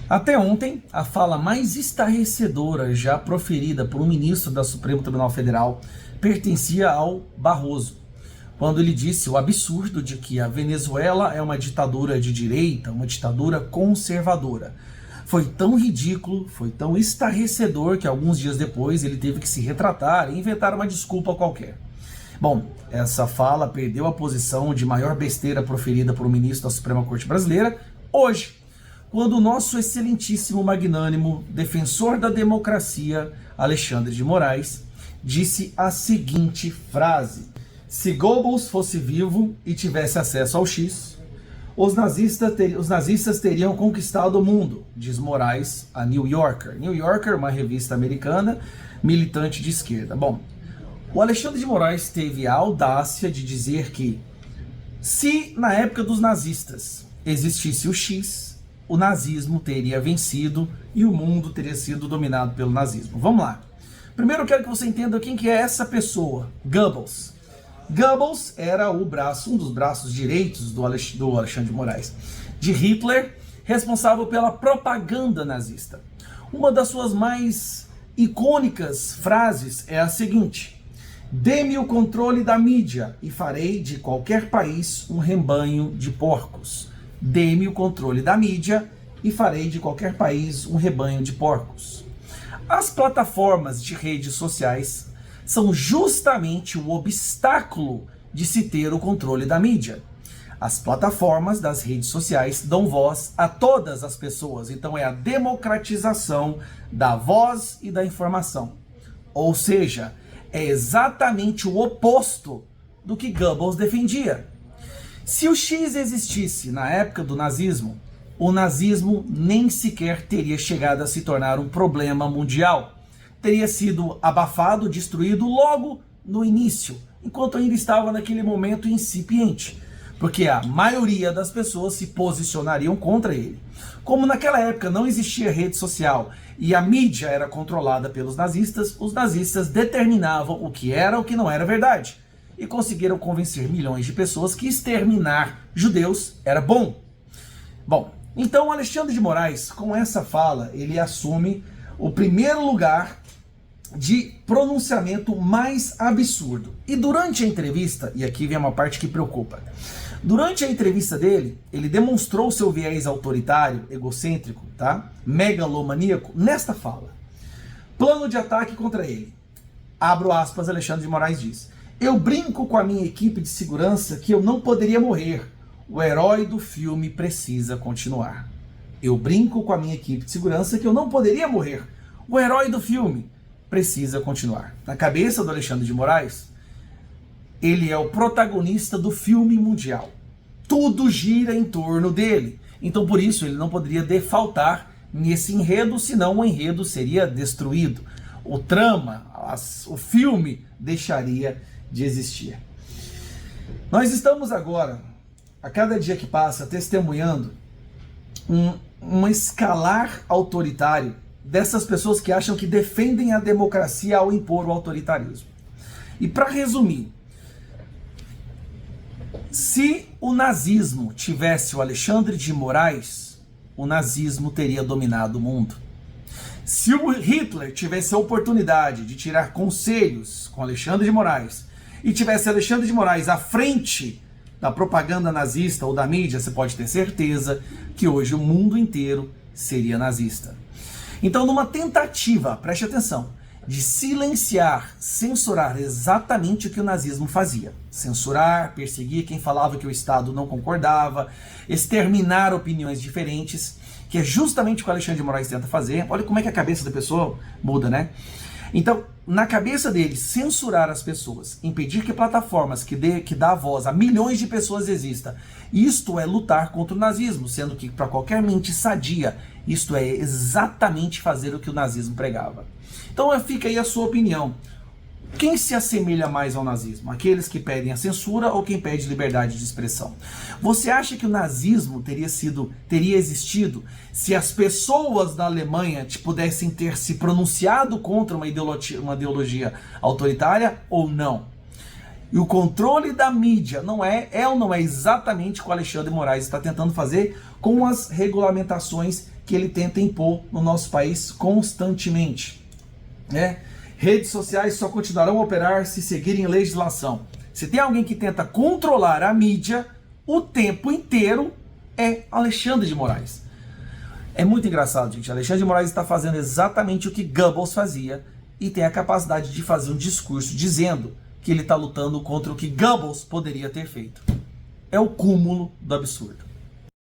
Até ontem, a fala mais estarrecedora já proferida por um ministro da Supremo Tribunal Federal pertencia ao Barroso, quando ele disse o absurdo de que a Venezuela é uma ditadura de direita, uma ditadura conservadora. Foi tão ridículo, foi tão estarrecedor que alguns dias depois ele teve que se retratar e inventar uma desculpa qualquer. Bom, essa fala perdeu a posição de maior besteira proferida por um ministro da Suprema Corte Brasileira hoje, quando o nosso excelentíssimo, magnânimo defensor da democracia, Alexandre de Moraes, disse a seguinte frase: se Goebbels fosse vivo e tivesse acesso ao X, os nazistas teriam conquistado o mundo, diz Moraes a New Yorker. New Yorker, uma revista americana, militante de esquerda. Bom, o Alexandre de Moraes teve a audácia de dizer que, se na época dos nazistas existisse o X, o nazismo teria vencido e o mundo teria sido dominado pelo nazismo. Vamos lá. Primeiro eu quero que você entenda quem que é essa pessoa, Goebbels. Goebbels era um dos braços direitos do Alexandre de Moraes, de Hitler, responsável pela propaganda nazista. Uma das suas mais icônicas frases é a seguinte: dê-me o controle da mídia e farei de qualquer país um rebanho de porcos. Dê-me o controle da mídia e farei de qualquer país um rebanho de porcos. As plataformas de redes sociais são justamente o obstáculo de se ter o controle da mídia. As plataformas das redes sociais dão voz a todas as pessoas, então é a democratização da voz e da informação. Ou seja, é exatamente o oposto do que Goebbels defendia. Se o X existisse na época do nazismo, o nazismo nem sequer teria chegado a se tornar um problema mundial. Teria sido abafado, destruído logo no início, enquanto ainda estava naquele momento incipiente, porque a maioria das pessoas se posicionariam contra ele. Como naquela época não existia rede social e a mídia era controlada pelos nazistas, os nazistas determinavam o que era e o que não era verdade, e conseguiram convencer milhões de pessoas que exterminar judeus era bom. Bom, então Alexandre de Moraes, com essa fala, ele assume o primeiro lugar de pronunciamento mais absurdo. E durante a entrevista, e aqui vem uma parte que preocupa, durante a entrevista dele, ele demonstrou seu viés autoritário, egocêntrico, tá? Megalomaníaco, nesta fala. Plano de ataque contra ele. Abro aspas, Alexandre de Moraes diz: eu brinco com a minha equipe de segurança que eu não poderia morrer. O herói do filme precisa continuar. Eu brinco com a minha equipe de segurança que eu não poderia morrer. O herói do filme precisa continuar. Na cabeça do Alexandre de Moraes, ele é o protagonista do filme mundial. Tudo gira em torno dele. Então, por isso, ele não poderia defaltar nesse enredo, senão o enredo seria destruído. O trama, o filme deixaria de existir. Nós estamos agora, a cada dia que passa, testemunhando um escalar autoritário dessas pessoas que acham que defendem a democracia ao impor o autoritarismo. E para resumir, se o nazismo tivesse o Alexandre de Moraes, o nazismo teria dominado o mundo. Se o Hitler tivesse a oportunidade de tirar conselhos com Alexandre de Moraes e tivesse Alexandre de Moraes à frente da propaganda nazista ou da mídia, você pode ter certeza que hoje o mundo inteiro seria nazista. Então, numa tentativa, preste atenção, de silenciar, censurar exatamente o que o nazismo fazia. Censurar, perseguir quem falava que o Estado não concordava, exterminar opiniões diferentes, que é justamente o que o Alexandre de Moraes tenta fazer. Olha como é que a cabeça da pessoa muda, né? Então, na cabeça dele, censurar as pessoas, impedir que plataformas que dá voz a milhões de pessoas existam, isto é lutar contra o nazismo, sendo que para qualquer mente sadia, isto é exatamente fazer o que o nazismo pregava. Então fica aí a sua opinião. Quem se assemelha mais ao nazismo? Aqueles que pedem a censura ou quem pede liberdade de expressão? Você acha que o nazismo teria existido se as pessoas da Alemanha pudessem ter se pronunciado contra uma ideologia autoritária ou não? E o controle da mídia não é ou não é exatamente o que o Alexandre de Moraes está tentando fazer com as regulamentações que ele tenta impor no nosso país constantemente. Redes sociais só continuarão a operar se seguirem legislação. Se tem alguém que tenta controlar a mídia o tempo inteiro, é Alexandre de Moraes. É muito engraçado, gente. Alexandre de Moraes está fazendo exatamente o que Goebbels fazia e tem a capacidade de fazer um discurso dizendo que ele está lutando contra o que Goebbels poderia ter feito. É o cúmulo do absurdo.